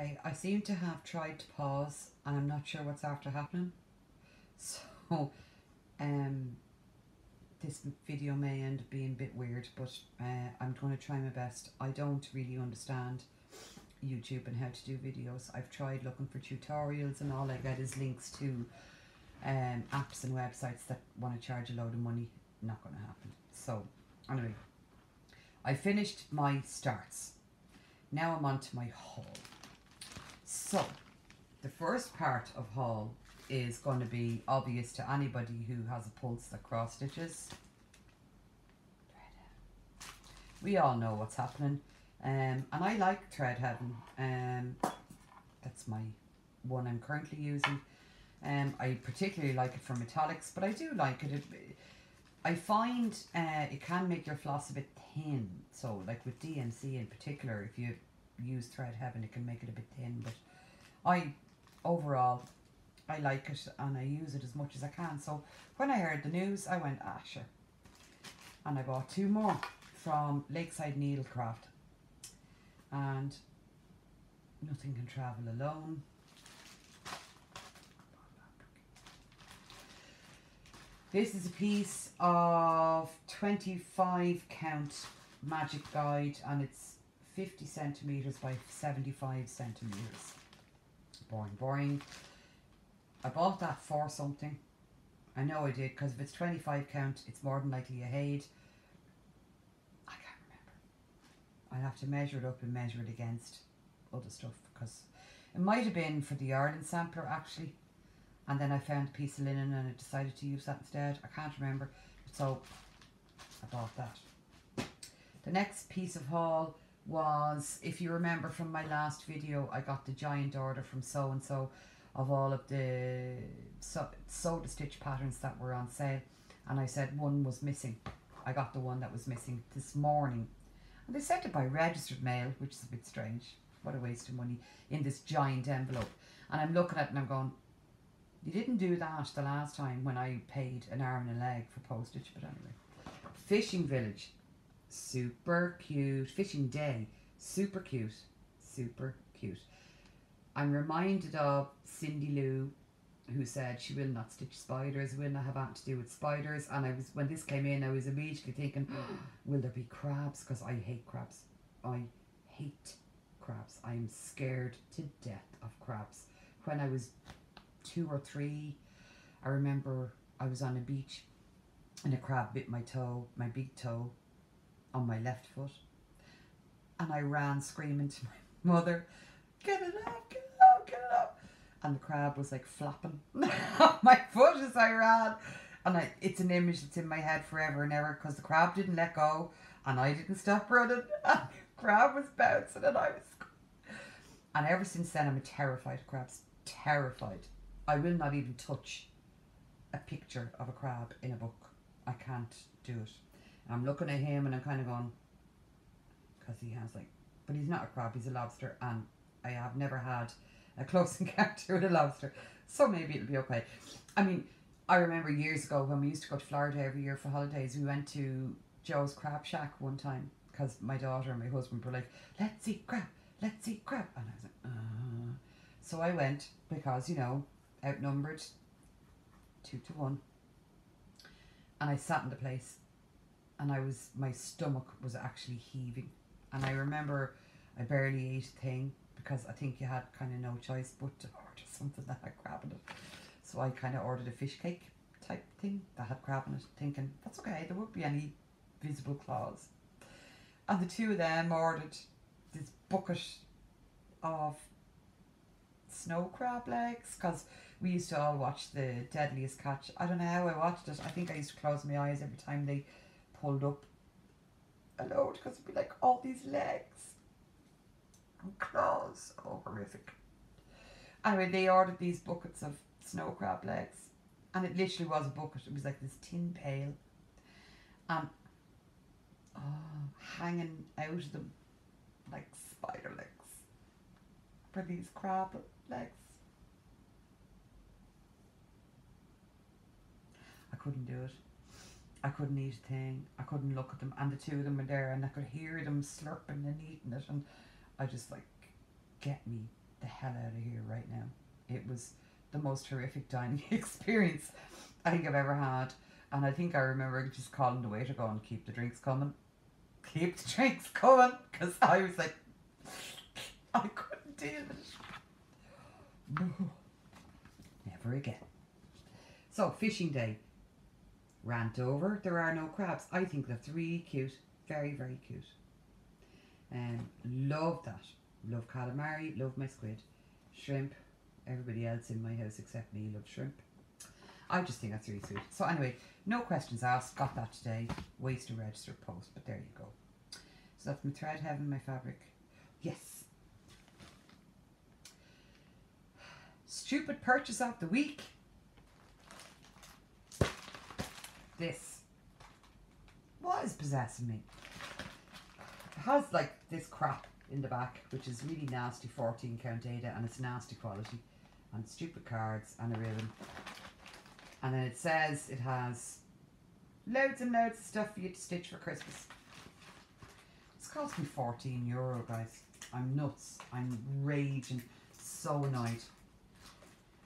Okay, I seem to have tried to pause and I'm not sure what's after happening. So, um, this video may end up being a bit weird, but I'm going to try my best. I don't really understand YouTube and how to do videos. I've tried looking for tutorials and all I get is links to apps and websites that want to charge a load of money. Not going to happen. So, anyway, I finished my starts. Now I'm on to my haul. So, the first part of haul is going to be obvious to anybody who has a pulse that cross stitches. We all know what's happening. And I like Thread Heaven. That's my one I'm currently using. I particularly like it for metallics, but I do like it. I find it can make your floss a bit thin. So like with DMC in particular, if you use Thread Heaven, it can make it a bit thin. But overall, I like it and I use it as much as I can. So when I heard the news, I went, ah, sure. And I bought 2 more from Lakeside Needlecraft. And nothing can travel alone. This is a piece of 25 count magic guide and it's 50 centimeters by 75 centimeters. Boring. I bought that for something. I know I did, because if it's 25 count, it's more than likely a Haid. I can't remember. I'd have to measure it up and measure it against other stuff, because it might have been for the Ireland sampler actually. And then I found a piece of linen and I decided to use that instead. I can't remember. So I bought that. The next piece of haul was, if you remember from my last video, I got the giant order from so-and-so of all of the sew to stitch patterns that were on sale. And I said one was missing. I got the one that was missing this morning. And they sent it by registered mail, which is a bit strange. What a waste of money, in this giant envelope. And I'm looking at it and I'm going, you didn't do that the last time when I paid an arm and a leg for postage. But anyway, Fishing Village, super cute. Fishing Day, super cute. I'm reminded of Cindy Lou, who said she will not stitch spiders, will not have anything to do with spiders. And I was, when this came in, I was immediately thinking, will there be crabs? Because I hate crabs. I hate crabs. I'm scared to death of crabs. When I was 2 or 3, I remember I was on a beach and a crab bit my toe, my big toe, on my left foot. And I ran screaming to my mother, get it up, get it up, get it up. And the crab was like flapping on my foot as I ran. And it's an image that's in my head forever and ever, because the crab didn't let go and I didn't stop running. And the crab was bouncing and I was... And ever since then I'm terrified of crabs. Terrified. I will not even touch a picture of a crab in a book. I can't do it. And I'm looking at him and I'm kind of going, because he has like, but he's not a crab, he's a lobster, and I have never had a close encounter with a lobster, so maybe it'll be okay. I mean, I remember years ago when we used to go to Florida every year for holidays, we went to Joe's Crab Shack one time, because my daughter and my husband were like, let's eat crab, let's eat crab. And I was like, So I went, because, you know, outnumbered 2 to 1, and I sat in the place and my stomach was actually heaving, and I remember I barely ate a thing, because I think you had kind of no choice but to order something that had crab in it. So I kind of ordered a fish cake type thing that had crab in it, thinking that's okay, there won't be any visible claws. And the 2 of them ordered this bucket of snow crab legs, because we used to all watch The Deadliest Catch. I don't know how I watched it. I think I used to close my eyes every time they pulled up a load, because it'd be like all these legs and claws. Oh, horrific. Anyway, they ordered these buckets of snow crab legs, and it literally was a bucket. It was like this tin pail, and hanging out of them like spider legs for these crab legs. I couldn't do it. I couldn't eat a thing. I couldn't look at them, and the 2 of them were there, and I could hear them slurping and eating it, and I just like, get me the hell out of here right now. It was the most horrific dining experience I think I've ever had. And I think I remember just calling the waiter going, keep the drinks coming. Keep the drinks coming. Because I was like, I couldn't deal with it. Never again. So, fishing day. Rant over. There are no crabs. I think that's really cute. Very, very cute. Love that. Love calamari. Love my squid. Shrimp. Everybody else in my house except me loves shrimp. I just think that's really sweet. So anyway, no questions asked. Got that today. Waste to register post. But there you go. So that's my thread heaven, my fabric. Yes. Stupid purchase of the week. This. What is possessing me? It has like this crap in the back, which is really nasty 14 count data, and it's nasty quality, and stupid cards and a ribbon. And then it says it has loads and loads of stuff for you to stitch for Christmas. It's cost me €14, guys. I'm nuts. I'm raging. So annoyed.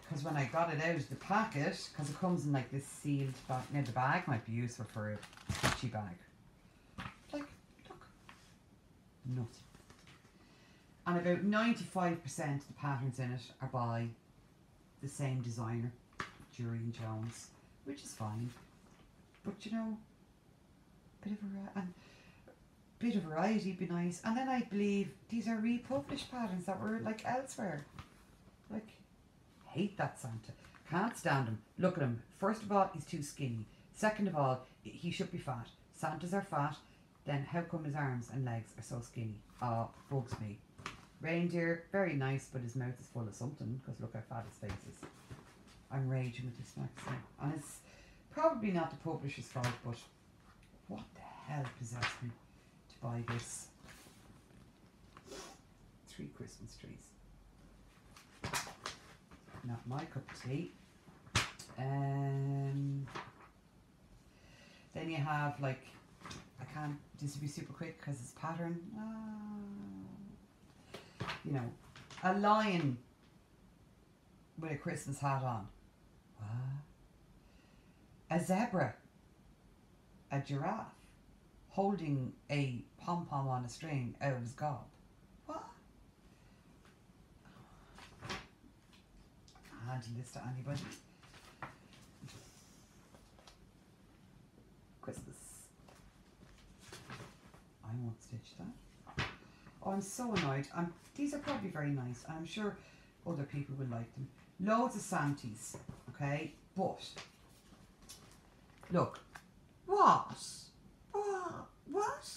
Because when I got it out of the packet, because it comes in like this sealed bag. Now the bag might be useful for a stitchy bag. Like, look. Nuts. And about 95% of the patterns in it are by the same designer, Durian Jones, which is fine. But you know, bit of variety would be nice. And then I believe these are republished patterns that were like elsewhere. Like, hate that Santa. Can't stand him. Look at him. First of all, he's too skinny. Second of all, he should be fat. Santas are fat. Then how come his arms and legs are so skinny? Oh, bugs me. Reindeer, very nice, but his mouth is full of something, because look how fat his face is. I'm raging with this magazine. And it's probably not the publisher's fault, but what the hell possessed me to buy this? 3 Christmas trees. Not my cup of tea. Then you have like, I can't, this will be super quick because it's pattern. You know, a lion with a Christmas hat on. A zebra. A giraffe holding a pom-pom on a string out of his gob. What? I can't hand this to anybody. Christmas. I won't stitch that. Oh, I'm so annoyed. These are probably very nice. I'm sure other people would like them. Loads of Santies, okay? But, look. What? What?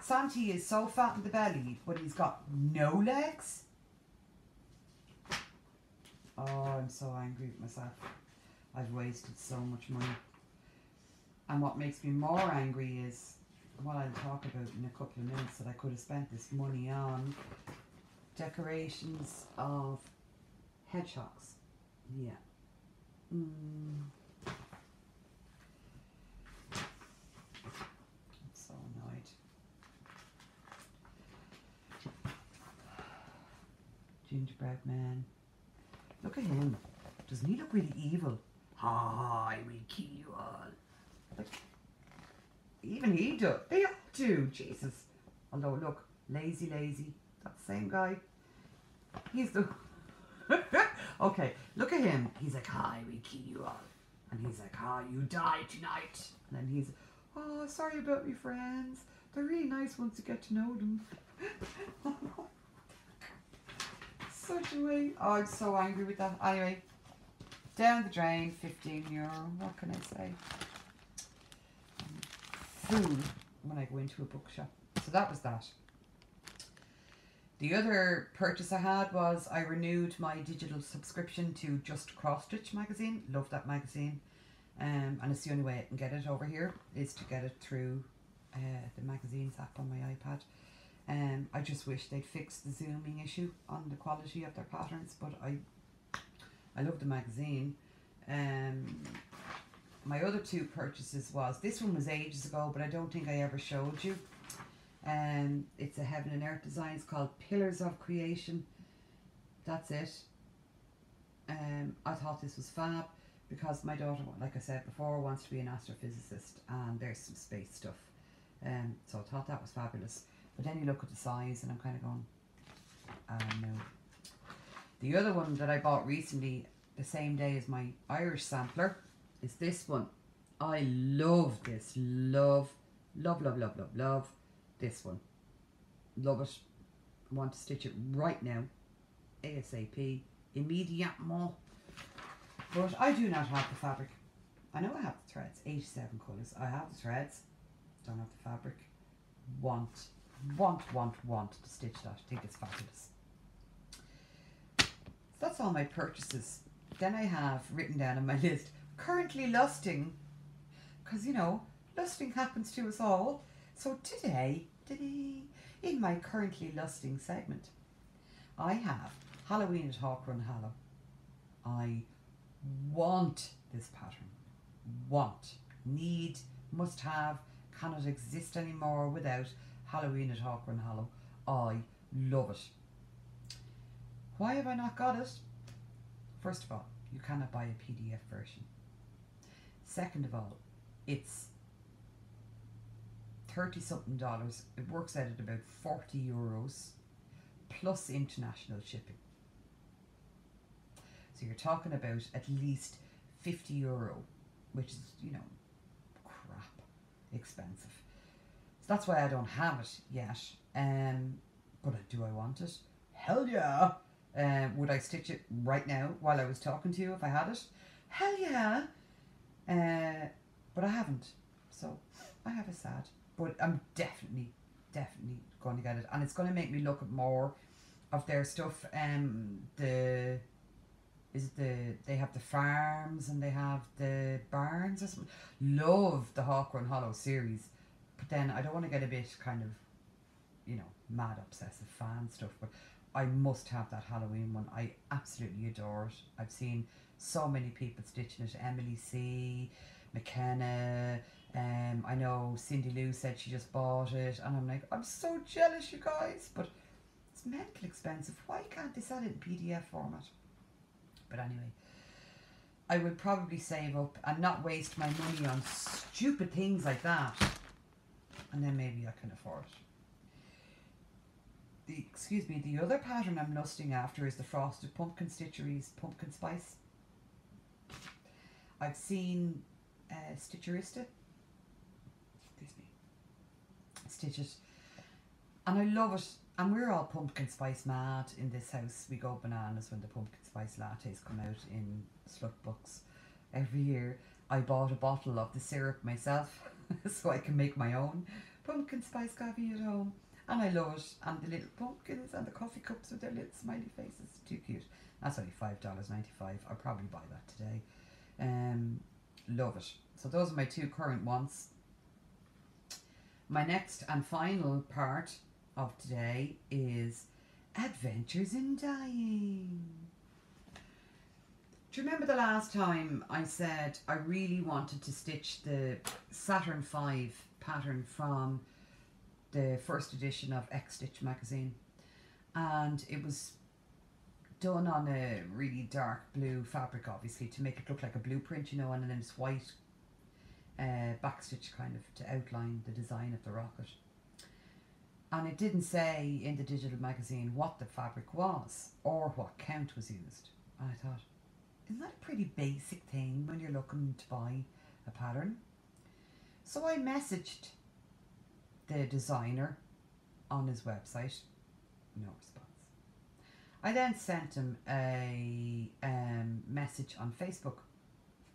Santy is so fat in the belly, but he's got no legs? Oh, I'm so angry with myself. I've wasted so much money. And what makes me more angry is what I'll talk about in a couple of minutes, that I could have spent this money on decorations of hedgehogs. Yeah. I'm so annoyed. Gingerbread man. Look at him. Doesn't he look really evil? I will kill you all. Like, even he does. They all do. Jesus. Although, look, lazy. That same guy. He's the... Okay, look at him. He's like, I will kill you all. And he's like, you die tonight. And then he's, oh, sorry about me friends. They're really nice once you get to know them. Such a way. Oh, I'm so angry with that. Anyway, down the drain, €15. What can I say? Food when I go into a bookshop. So that was that. The other purchase I had was I renewed my digital subscription to Just Cross Stitch magazine. Love that magazine. And it's the only way I can get it over here is to get it through the magazines app on my iPad. I just wish they'd fix the zooming issue on the quality of their patterns, but I love the magazine. My other 2 purchases was, this one was ages ago, but I don't think I ever showed you. It's a heaven and earth design. It's called Pillars of Creation. That's it. I thought this was fab because my daughter, like I said before, wants to be an astrophysicist, and there's some space stuff. So I thought that was fabulous. But then you look at the size and I'm kind of going, no. The other one that I bought recently, the same day as my Irish sampler, is this one. I love this. Love this one. Love it. I want to stitch it right now. ASAP. Immediatement. But I do not have the fabric. I know I have the threads. 87 colours. I have the threads. Don't have the fabric. Want to stitch that. I think it's fabulous. So that's all my purchases. Then I have written down on my list, currently lusting. Because, you know, lusting happens to us all. So today, in my currently lusting segment, I have Halloween at Hawk Run Hallow. I want this pattern. Want, need, must have, cannot exist anymore without Halloween at Hawk Run Hallow. I love it. Why have I not got it? First of all, you cannot buy a PDF version. Second of all, it's $30-something. It works out at about €40 plus international shipping. So you're talking about at least €50, which is, you know, crap expensive. So that's why I don't have it yet. But do I want it? Hell yeah! Would I stitch it right now while I was talking to you if I had it? Hell yeah! But I haven't. So I have a sad. But I'm definitely going to get it. And it's going to make me look at more of their stuff. They have the farms and they have the barns or something. Love the Hawk Run Hallow series. But then I don't want to get a bit kind of, you know, mad obsessive fan stuff. But I must have that Halloween one. I absolutely adore it. I've seen so many people stitching it. Emily C, McKenna. I know Cindy Lou said she just bought it. And I'm like, I'm so jealous, you guys. But it's mental expensive. Why can't they sell it in PDF format? But anyway, I would probably save up and not waste my money on stupid things like that. And then maybe I can afford it. The other pattern I'm lusting after is the Frosted Pumpkin Stitcheries Pumpkin Spice. I've seen Stitcherista, stitch it, and I love it. And we're all pumpkin spice mad in this house. We go bananas when the pumpkin spice lattes come out in slut books every year. I bought a bottle of the syrup myself so I can make my own pumpkin spice coffee at home. And I love it. And the little pumpkins and the coffee cups with their little smiley faces. Too cute. That's only $5.95. I'll probably buy that today. Love it. So those are my two current ones. My next and final part of today is Adventures in Dyeing. Do you remember the last time I said I really wanted to stitch the Saturn V pattern from the first edition of X Stitch magazine? And it was done on a really dark blue fabric, obviously, to make it look like a blueprint, you know, and then it's white backstitch kind of to outline the design of the rocket. And it didn't say in the digital magazine what the fabric was or what count was used. And I thought, isn't that a pretty basic thing when you're looking to buy a pattern? So I messaged the designer on his website. No response. I then sent him a message on Facebook.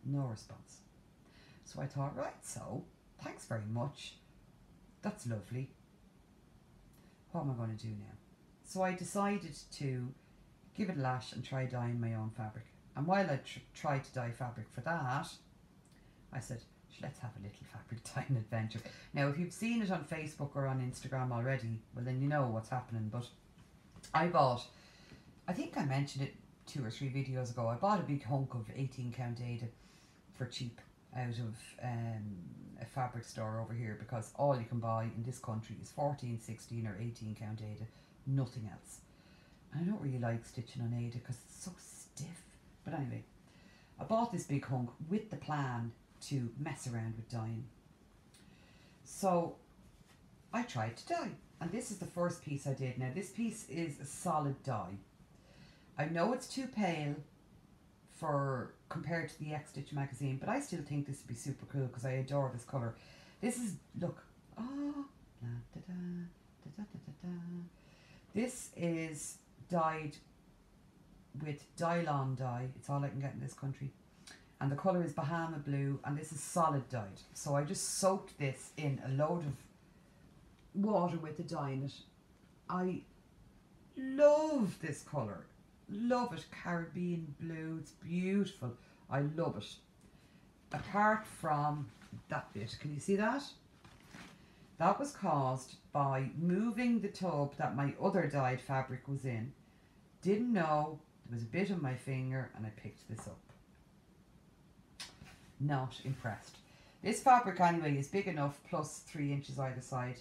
No response. So I thought, right, so thanks very much. That's lovely. What am I going to do now? So I decided to give it a lash and try dyeing my own fabric. And while I tried to dye fabric for that, I said, let's have a little fabric dyeing adventure. Now, if you've seen it on Facebook or on Instagram already, well then you know what's happening. But I bought, I think I mentioned it 2 or 3 videos ago, I bought a big hunk of 18 count Ada for cheap. out of a fabric store over here, because all you can buy in this country is 14, 16 or 18 count Aida, nothing else. And I don't really like stitching on Aida because it's so stiff. But anyway, I bought this big hunk with the plan to mess around with dyeing. So I tried to dye, and this is the first piece I did. Now this piece is a solid dye. I know it's too pale for compared to the X Stitch magazine, but I still think this would be super cool because I adore this colour. This is, look, oh, da, da, da, da, da, da, da. This is dyed with Dylon dye. It's all I can get in this country. And the colour is Bahama Blue, and this is solid dyed. So I just soaked this in a load of water with the dye in it. I love this colour. Love it. Caribbean blue. It's beautiful. I love it. Apart from that bit. Can you see that? That was caused by moving the tub that my other dyed fabric was in. Didn't know. There was a bit on my finger and I picked this up. Not impressed. This fabric anyway is big enough, plus 3 inches either side,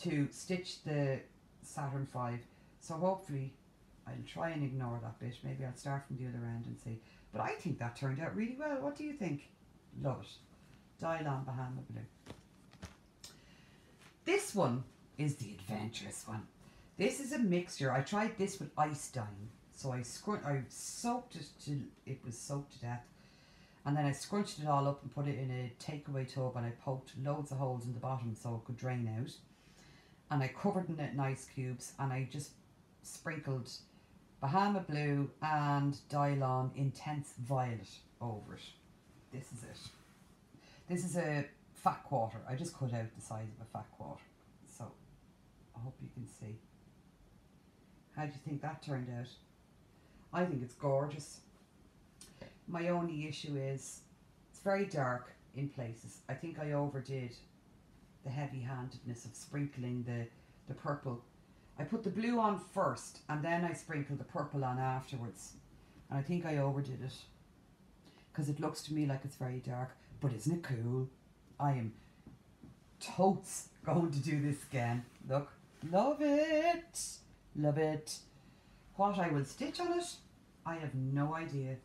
to stitch the Saturn V. So hopefully I'll try and ignore that bit. Maybe I'll start from the other end and see. But I think that turned out really well. What do you think? Love it. Dylon Bahama Blue. This one is the adventurous one. This is a mixture. I tried this with ice dyeing. So I soaked it till it was soaked to death. And then I scrunched it all up and put it in a takeaway tub, and I poked loads of holes in the bottom so it could drain out. And I covered it in ice cubes, and I just sprinkled Bahama Blue and Dylon Intense Violet over it. This is it. This is a fat quarter. I just cut out the size of a fat quarter. So I hope you can see. How do you think that turned out? I think it's gorgeous. My only issue is it's very dark in places. I think I overdid the heavy-handedness of sprinkling the purple. I put the blue on first and then I sprinkled the purple on afterwards. And I think I overdid it because it looks to me like it's very dark. But isn't it cool? I am totes going to do this again. Look, love it. Love it. What I will stitch on it, I have no idea.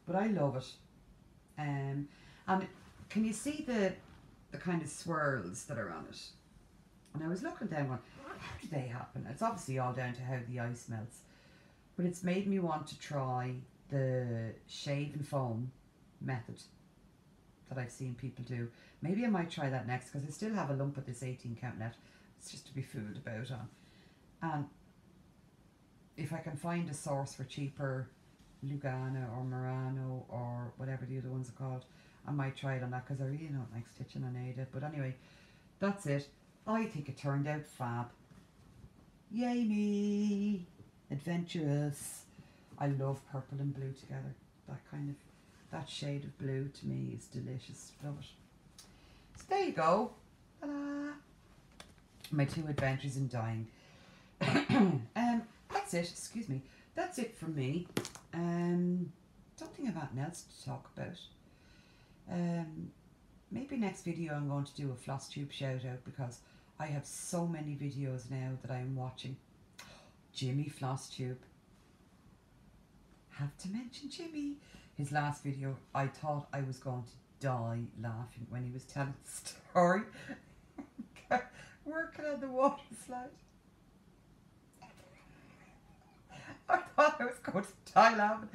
But I love it. And can you see the kind of swirls that are on it? And I was looking down going, how do they happen? It's obviously all down to how the ice melts. But it's made me want to try the shave and foam method that I've seen people do. Maybe I might try that next because I still have a lump of this 18 count net. It's just to be fooled about on. And if I can find a source for cheaper Lugana or Murano or whatever the other ones are called, I might try it on that because I really don't like stitching on Aida. But anyway, that's it. I think it turned out fab. Yay me! Adventurous. I love purple and blue together. That shade of blue to me is delicious. Love it. So there you go. Ta-da! My 2 adventures in dyeing. That's it. Excuse me. That's it from me. Don't think I've anything else to talk about. Maybe next video I'm going to do a Flosstube shout out because I have so many videos now that I'm watching. Jimmy Flosstube. Have to mention Jimmy. His last video, I thought I was going to die laughing when he was telling the story. Working on the water slide. I thought I was going to die laughing.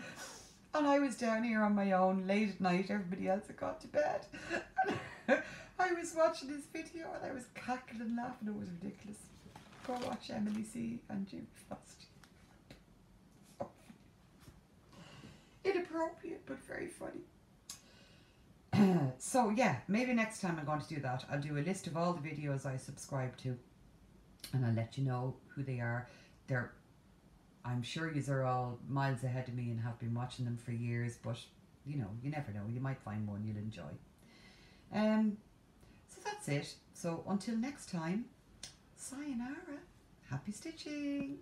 And I was down here on my own late at night. Everybody else had gone to bed. And I was watching this video and I was cackling and laughing. It was ridiculous. Go watch Emily C and Jimmy Flosstube. Inappropriate but very funny. So yeah, maybe next time I'm going to do that. I'll do a list of all the videos I subscribe to and I'll let you know who they are. I'm sure you are all miles ahead of me and have been watching them for years, but you know, you never know. You might find one you'll enjoy. So that's it. So until next time, sayonara. Happy stitching.